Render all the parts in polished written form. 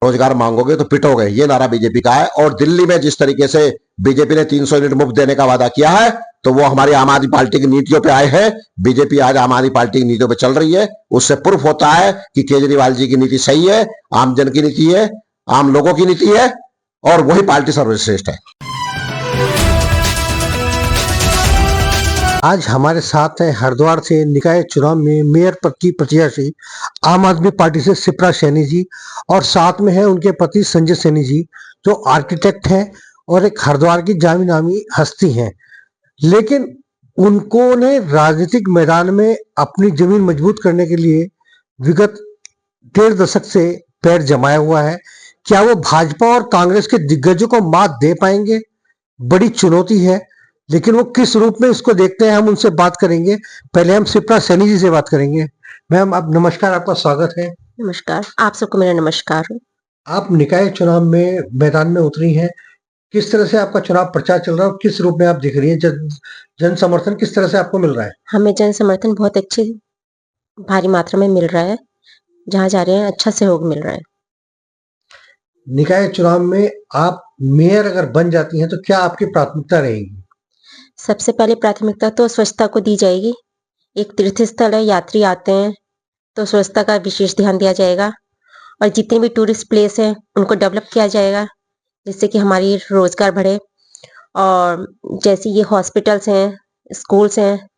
रोजगार मांगोगे तो पिटोगे, ये नारा बीजेपी का है। और दिल्ली में जिस तरीके से बीजेपी ने 300 यूनिट मुफ्त देने का वादा किया है, तो वो हमारी आम आदमी पार्टी की नीतियों पे आए हैं। बीजेपी आज आम आदमी पार्टी की नीतियों पे चल रही है। उससे प्रूफ होता है कि केजरीवाल जी की नीति सही है, आम जन की नीति है, आम लोगों की नीति है, और वही पार्टी सर्वश्रेष्ठ है। आज हमारे साथ हैं हरिद्वार से निकाय चुनाव में मेयर पद की प्रत्याशी आम आदमी पार्टी से शिप्रा सैनी जी, और साथ में है उनके पति संजय सैनी जी, जो आर्किटेक्ट हैं और एक हरिद्वार की जानी मानी हस्ती हैं। लेकिन उनको ने राजनीतिक मैदान में अपनी जमीन मजबूत करने के लिए विगत 1.5 दशक से पैर जमाया हुआ है। क्या वो भाजपा और कांग्रेस के दिग्गजों को मात दे पाएंगे? बड़ी चुनौती है, लेकिन वो किस रूप में इसको देखते हैं, हम उनसे बात करेंगे। पहले हम शिप्रा सैनी जी से बात करेंगे। मैम, आप नमस्कार, आपका स्वागत है। नमस्कार, आप सबको मेरा नमस्कार। आप निकाय चुनाव में मैदान में उतरी हैं, किस तरह से आपका चुनाव प्रचार चल रहा है और किस रूप में आप दिख रही हैं? जन समर्थन किस तरह से आपको मिल रहा है? हमें जन समर्थन बहुत अच्छी भारी मात्रा में मिल रहा है। जहाँ जा रहे हैं अच्छा सहयोग मिल रहा है। निकाय चुनाव में आप मेयर अगर बन जाती हैं तो क्या आपकी प्राथमिकता रहेगी? सबसे पहले प्राथमिकता तो स्वच्छता को दी जाएगी। एक तीर्थ स्थल है, यात्री आते हैं, तो स्वच्छता का विशेष ध्यान दिया जाएगा। और जितने भी टूरिस्ट प्लेस हैं उनको डेवलप किया जाएगा, जिससे कि हमारी रोजगार बढ़े। और जैसे ये हॉस्पिटल्स हैं, स्कूल्स हैं,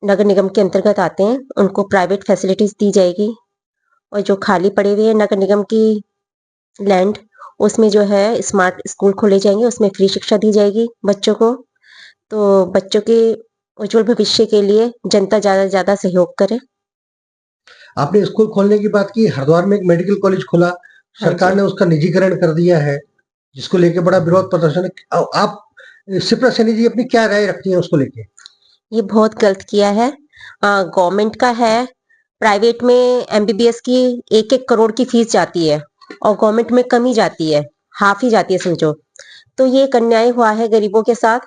नगर निगम के अंतर्गत आते हैं, उनको प्राइवेट फैसिलिटीज दी जाएगी। और जो खाली पड़े हुए हैं नगर निगम की लैंड, उसमें जो है स्मार्ट स्कूल खोले जाएंगे, उसमें फ्री शिक्षा दी जाएगी बच्चों को। तो बच्चों के उज्जवल भविष्य के लिए जनता ज्यादा से ज्यादा सहयोग करे। आपने स्कूल खोलने की बात की, हरिद्वार में एक मेडिकल कॉलेज खोला, सरकार ने उसका निजीकरण कर दिया है, जिसको लेके बड़ा विरोध प्रदर्शन है। आप शिप्रा सैनी जी अपनी क्या राय रखती हैं उसको लेके? ये बहुत गलत किया है। गवर्नमेंट का है, प्राइवेट में एमबीबीएस की 1-1 करोड़ की फीस जाती है और गवर्नमेंट में कम ही जाती है, हाफ ही जाती है समझो। तो ये एक अन्याय हुआ है गरीबों के साथ,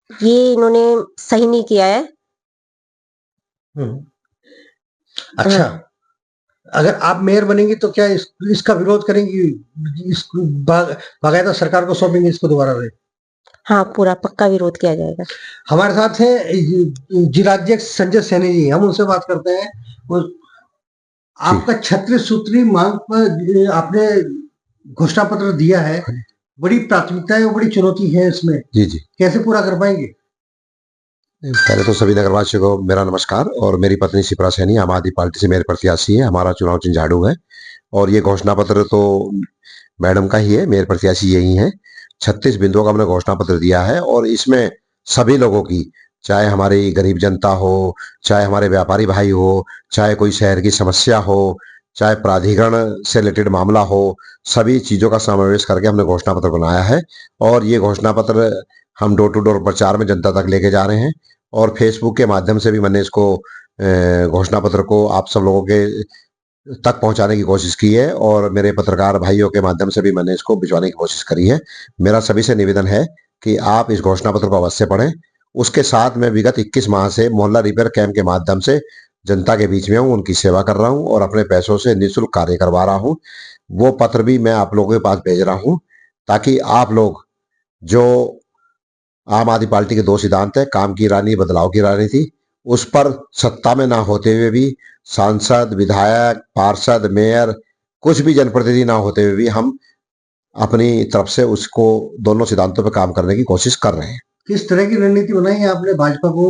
ये इन्होंने सही नहीं किया है। अच्छा, अगर आप मेयर बनेंगी तो क्या इसका विरोध करेंगी? बाकायदा सरकार को सौंपेंगे इसको दोबारा से? हाँ, पूरा पक्का विरोध किया जाएगा। हमारे साथ है जिलाध्यक्ष संजय सैनी जी, हम उनसे बात करते हैं। वो आपका 36 सूत्री मांग पर आपने घोषणा पत्र दिया है, बड़ी प्राथमिकता है, बड़ी चुनौती है इसमें। जी जी, कैसे पूरा कर पाएंगे? पहले तो सभी नगरवासियों को मेरा नमस्कार। और मेरी पत्नी शिप्रा सैनी आम आदमी पार्टी से मेरे प्रत्याशी है। हमारा चुनाव चिन्ह झाड़ू है। और ये घोषणा पत्र तो मैडम का ही है, मेरे प्रत्याशी यही है। 36 बिंदुओं का हमने घोषणा पत्र दिया है, और इसमें सभी लोगों की, चाहे हमारी गरीब जनता हो, चाहे हमारे व्यापारी भाई हो, चाहे कोई शहर की समस्या हो, चाहे प्राधिकरण से रिलेटेड मामला हो, सभी चीजों का समावेश करके हमने घोषणा पत्र बनाया है। और ये घोषणा पत्र हम डोर टू डोर प्रचार में जनता तक लेके जा रहे हैं, और फेसबुक के माध्यम से भी मैंने इसको घोषणा पत्र को आप सब लोगों के तक पहुंचाने की कोशिश की है, और मेरे पत्रकार भाइयों के माध्यम से भी मैंने इसको भिजवाने की कोशिश करी है। मेरा सभी से निवेदन है कि आप इस घोषणा पत्र को अवश्य पढ़ें। उसके साथ मैं विगत 21 माह से मोहल्ला रिपेयर कैंप के माध्यम से जनता के बीच में हूँ, उनकी सेवा कर रहा हूँ और अपने पैसों से निःशुल्क कार्य करवा रहा हूँ। वो पत्र भी मैं आप लोगों के पास भेज रहा हूँ, ताकि आप लोग, जो आम आदमी पार्टी के 2 सिद्धांत है, काम की रानी बदलाव की राजनीति, उस पर सत्ता में ना होते हुए भी सांसद, विधायक, पार्षद, मेयर, कुछ भी जनप्रतिनिधि ना होते हुए भी हम अपनी तरफ से उसको, दोनों सिद्धांतों पर काम करने की कोशिश कर रहे हैं। किस तरह की रणनीति बनाई है आपने भाजपा को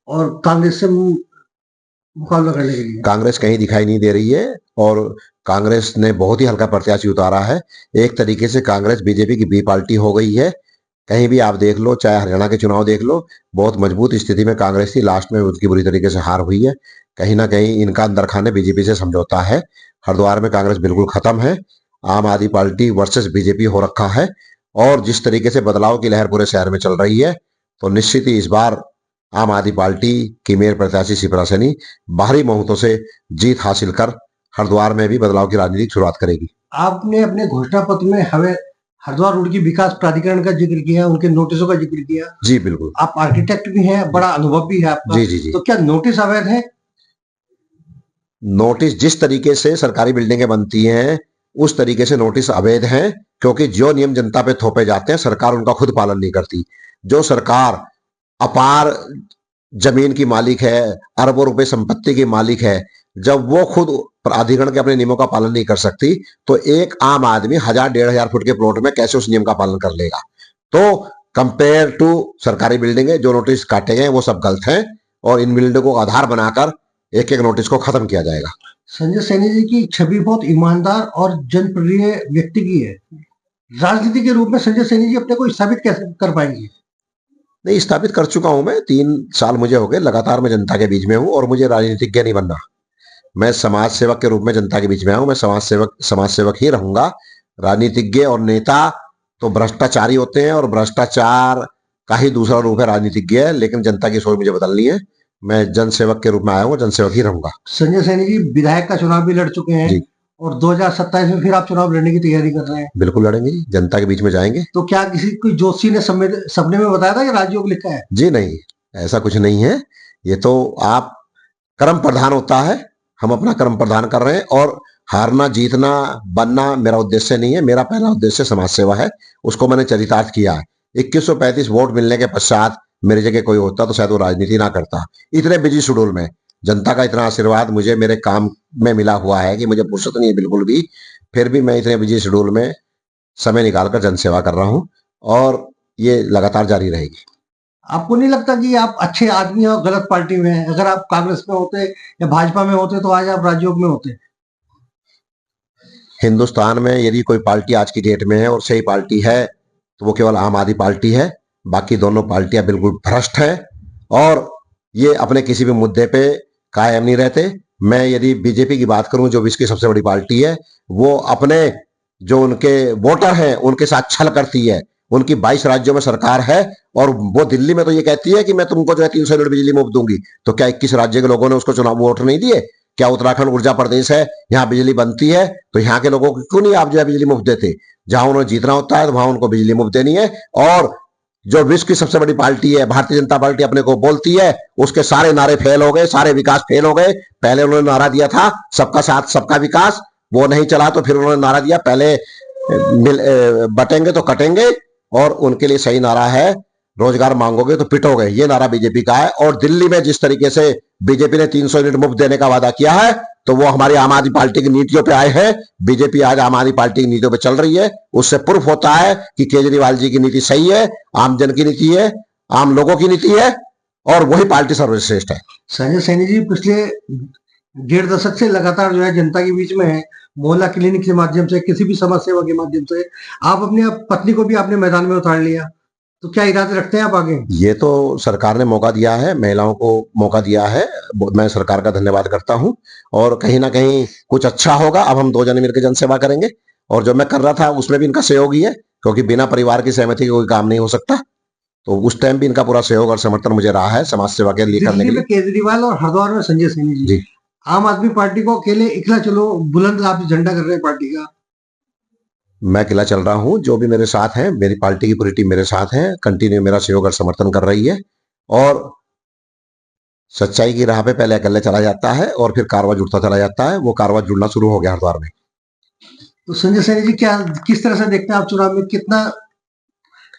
और कांग्रेस से मुकाबला करने के लिए? कांग्रेस कहीं दिखाई नहीं दे रही है, और कांग्रेस ने बहुत ही हल्का प्रत्याशी उतारा है। एक तरीके से कांग्रेस बीजेपी की बी पार्टी हो गई है। कहीं भी आप देख लो, चाहे हरियाणा के चुनाव देख लो, बहुत मजबूत स्थिति में कांग्रेस थी, लास्ट में उसकी बुरी तरीके से हार हुई है। कहीं ना कहीं इनका अंदर खाने बीजेपी से समझौता है। हरिद्वार में कांग्रेस बिल्कुल खत्म है, आम आदमी पार्टी वर्सेस बीजेपी हो रखा है। और जिस तरीके से बदलाव की लहर पूरे शहर में चल रही है, तो निश्चित ही इस बार आम आदमी पार्टी की मेयर प्रत्याशी शिप्रा सैनी बाहरी बहुमतों से जीत हासिल कर हरिद्वार में भी बदलाव की राजनीति शुरुआत करेगी। आपने अपने घोषणा पत्र में हमें हरिद्वार रोड की विकास प्राधिकरण का जिक्र किया, उनके नोटिसों का जिक्र किया। जी बिल्कुल। आप आर्किटेक्ट भी हैं, बड़ा अनुभव भी है आपका। जी जी जी। तो क्या नोटिस अवैध है? नोटिस जिस तरीके से सरकारी बिल्डिंगें बनती हैं उस तरीके से नोटिस अवैध हैं, क्योंकि जो नियम जनता पे थोपे जाते हैं सरकार उनका खुद पालन नहीं करती। जो सरकार अपार जमीन की मालिक है, अरबों रुपए संपत्ति की मालिक है, जब वो खुद प्राधिकरण के अपने नियमों का पालन नहीं कर सकती तो एक आम आदमी 1000-1500 फुट के प्लॉट में कैसे उस नियम का पालन कर लेगा। तो कंपेयर टू सरकारी बिल्डिंगें जो नोटिस काटे गए वो सब गलत हैं और इन बिल्डिंगों को आधार बनाकर एक एक नोटिस को खत्म किया जाएगा। संजय सैनी जी की छवि बहुत ईमानदार और जनप्रिय व्यक्ति की है। राजनीति के रूप में संजय सैनी जी अपने को स्थापित कैसे कर पाएंगे? नहीं, स्थापित कर चुका हूं मैं। 3 साल मुझे हो गए लगातार मैं जनता के बीच में हूं और मुझे राजनीतिज्ञ नहीं बनना। मैं समाज सेवक के रूप में जनता के बीच में आऊं। मैं समाज सेवक ही रहूंगा। राजनीतिज्ञ और नेता तो भ्रष्टाचारी होते हैं और भ्रष्टाचार का ही दूसरा रूप है राजनीतिज्ञ, लेकिन जनता की सोच मुझे बदलनी है। मैं जनसेवक के रूप में आया हूँ, जनसेवक ही रहूंगा। संजय सैनी जी विधायक का चुनाव भी लड़ चुके हैं जी। और 2027 में फिर आप चुनाव लड़ने की तैयारी कर रहे हैं। बिल्कुल लड़ेंगे जी, जनता के बीच में जाएंगे। तो क्या किसी कोई जोशी ने सपने में बताया था कि राजयोग लिखा है? जी नहीं, ऐसा कुछ नहीं है। ये तो आप कर्म प्रधान होता है, हम अपना कर्म प्रधान कर रहे हैं और हारना जीतना बनना मेरा उद्देश्य नहीं है। मेरा पहला उद्देश्य समाज सेवा है, उसको मैंने चरितार्थ किया है। 2135 वोट मिलने के पश्चात मेरी जगह कोई होता तो शायद वो राजनीति ना करता। इतने बिजी शेड्यूल में जनता का इतना आशीर्वाद मुझे मेरे काम में मिला हुआ है कि मुझे फुर्सत नहीं है बिल्कुल भी। फिर भी मैं इतने बिजी शेड्यूल में समय निकालकर जनसेवा कर रहा हूँ और ये लगातार जारी रहेगी। आपको नहीं लगता कि आप अच्छे आदमी और गलत पार्टी में हैं? अगर आप कांग्रेस में होते या भाजपा में होते तो आज आप राजयोग में होते। हिंदुस्तान में यदि कोई पार्टी आज की डेट में है और सही पार्टी है तो वो केवल आम आदमी पार्टी है। बाकी दोनों पार्टियां बिल्कुल भ्रष्ट है और ये अपने किसी भी मुद्दे पे कायम नहीं रहते। मैं यदि बीजेपी की बात करूं जो विश्व की सबसे बड़ी पार्टी है, वो अपने जो उनके वोटर हैं उनके साथ छल करती है। उनकी 22 राज्यों में सरकार है और वो दिल्ली में तो ये कहती है कि मैं तुमको जो है 300 यूनिट बिजली मुफ्त दूंगी। तो क्या 21 राज्य के लोगों ने उसको चुनाव वोट नहीं दिए? क्या उत्तराखंड ऊर्जा प्रदेश है, यहाँ बिजली बनती है तो यहाँ के लोगों को क्यों नहीं आप जो है बिजली मुफ्त देते? जहां उन्हें जीतना होता है तो वहां उनको बिजली मुफ्त देनी है। और जो विश्व की सबसे बड़ी पार्टी है भारतीय जनता पार्टी अपने को बोलती है, उसके सारे नारे फेल हो गए, सारे विकास फेल हो गए। पहले उन्होंने नारा दिया था सबका साथ सबका विकास, वो नहीं चला तो फिर उन्होंने नारा दिया पहले बटेंगे तो कटेंगे और उनके लिए सही नारा है रोजगार मांगोगे तो पिटोगे। ये नारा बीजेपी का है। और दिल्ली में जिस तरीके से बीजेपी ने 300 यूनिट मुफ्त देने का वादा किया है तो वो हमारी आम आदमी पार्टी की नीतियों पे आए हैं। बीजेपी आज आम आदमी पार्टी की नीतियों पे चल रही है। उससे प्रूफ होता है कि केजरीवाल जी की नीति सही है, आम जन की नीति है, आम लोगों की नीति है और वही पार्टी सर्वश्रेष्ठ है। संजय सैनी जी पिछले 1.5 दशक से लगातार जो है जनता के बीच में है। मोहल्ला क्लिनिक के माध्यम से, किसी भी समाज सेवा के माध्यम से आप अपनी पत्नी को भी आपने मैदान में उतार लिया। तो क्या इरादे रखते हैं आप आगे? ये तो सरकार ने मौका दिया है, महिलाओं को मौका दिया है। मैं सरकार का धन्यवाद करता हूं और कहीं ना कहीं कुछ अच्छा होगा। अब हम 2 जने मिलकर जनसेवा करेंगे और जो मैं कर रहा था उसमें भी इनका सहयोग ही है, क्योंकि बिना परिवार की सहमति के कोई काम नहीं हो सकता। तो उस टाइम भी इनका पूरा सहयोग और समर्थन मुझे रहा है समाज सेवा के लिए करने के दिल्ली लिए। में केजरीवाल और हरिद्वार में संजय सैनी जी। जी। आम आदमी पार्टी को अकेले इकला चलो बुलंद आप झंडा कर रहे हैं पार्टी का। मैं अकेला चल रहा हूं, जो भी मेरे साथ हैं, मेरी पार्टी की पूरी टीम मेरे साथ है, कंटिन्यू मेरा सहयोग और समर्थन कर रही है। और सच्चाई की राह पे पहले अकेले चला जाता है और फिर कारवा जुड़ता चला जाता है। वो कारवा जुड़ना शुरू हो गया हरिद्वार में। तो संजय सैनी जी क्या किस तरह से देखते हैं आप चुनाव में? कितना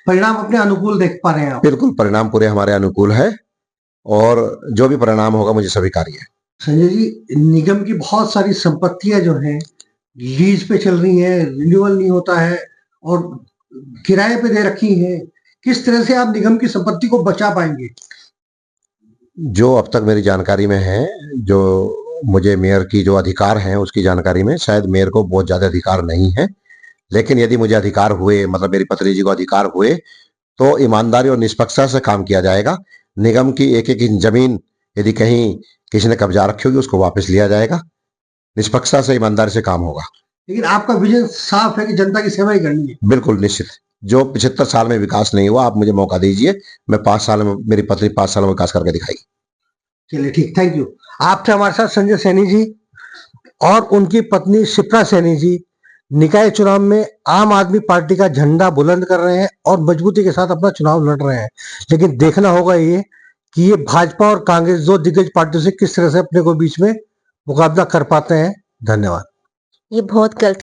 परिणाम अपने अनुकूल देख पा रहे हैं आप? बिल्कुल परिणाम पूरे हमारे अनुकूल है और जो भी परिणाम होगा मुझे स्वीकार्य है। संजय जी निगम की बहुत सारी संपत्तियां जो हैं लीज पे चल रही हैं, रिन्यूअल नहीं होता है और किराए पे दे रखी हैं। किस तरह से आप निगम की संपत्ति को बचा पाएंगे? जो अब तक मेरी जानकारी में है, जो मुझे मेयर की जो अधिकार हैं उसकी जानकारी में शायद मेयर को बहुत ज्यादा अधिकार नहीं है। लेकिन यदि मुझे अधिकार हुए, मतलब मेरी पत्नी जी को अधिकार हुए, तो ईमानदारी और निष्पक्षता से काम किया जाएगा। निगम की एक एक जमीन यदि कहीं किसी ने कब्जा रखी होगी उसको वापस लिया जाएगा। निष्पक्षता से ईमानदारी से काम होगा। लेकिन आपका विजन साफ है कि जनता की सेवा ही करनी है। बिल्कुल निश्चित। जो 75 साल में विकास नहीं हुआ, आप मुझे मौका दीजिए, मैं 5 साल में, मेरी पत्नी 5 साल में विकास करके दिखाई। चलिए ठीक, थैंक यू। आप थे हमारे साथ संजय सैनी जी और उनकी पत्नी शिप्रा सैनी जी निकाय चुनाव में आम आदमी पार्टी का झंडा बुलंद कर रहे हैं और मजबूती के साथ अपना चुनाव लड़ रहे हैं। लेकिन देखना होगा ये कि ये भाजपा और कांग्रेस 2 दिग्गज पार्टियों से किस तरह से अपने को बीच में मुकाबला कर पाते हैं। धन्यवाद। ये बहुत गलत